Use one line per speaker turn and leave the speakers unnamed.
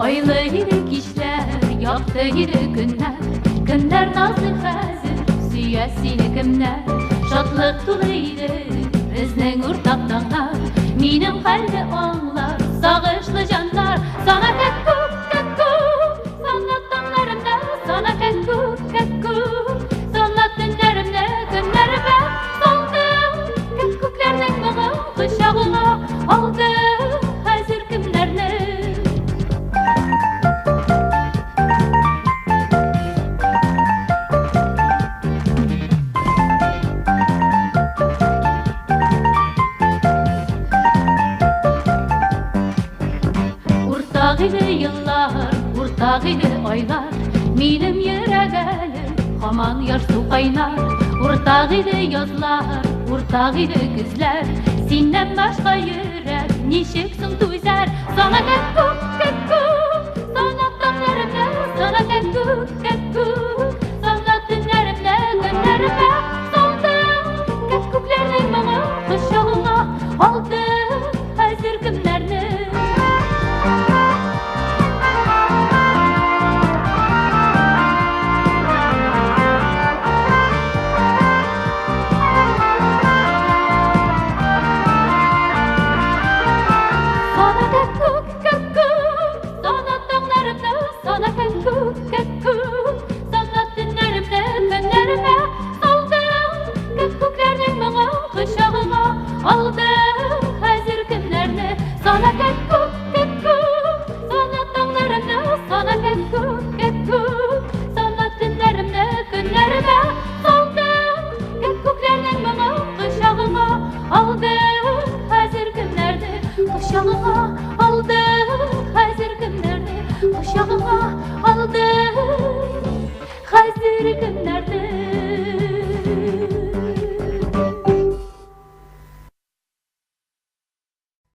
Aylı yürek işler, yaktı yürek günler. Günler nazlı hazır, süyesini kimler. Şatlık doluydu, bizning ortak dağlar. Mening kalbi onlar, sağışlı canlar. Sana kakkuk, kakkuk, sanat dağlarımda. Sana kakkuk, kakkuk, sanat günlerimde. Günlerime saldım, kakkuklarning bana kuşağına aldı. Hazır kimlerle Urtağıydı yıllar, urtağıydı aylar. Menim yüreğim haman yar su kaynar. Urtağıydı yazlar, urtağıydı güzler. Senden başka yürek nişiksin tüzer. Sana kakkuk, kakkuk, sanat dağlarımda. Sana kakkuk, kakkuk, sanat günlerimde. Günlerime saldım, kakkuklarını bana kuşağına aldı. Hazır kimlerle Sana kakkuk, kakkuk, sanat günlerimde, günlerime saldım. Kakkuklarning bana kuşağına aldı. Hazır kimlerle sana kakkuk, kakkuk, sanat dağlarımda. Sana kakkuk, kakkuk, sanat günlerimde, günlerime saldım. Kakkuklarning bana kuşağına aldı. Hazır kimlerle kuşağına aldı. Hazır kimlerle kuşağıma aldı. Hazır günlerde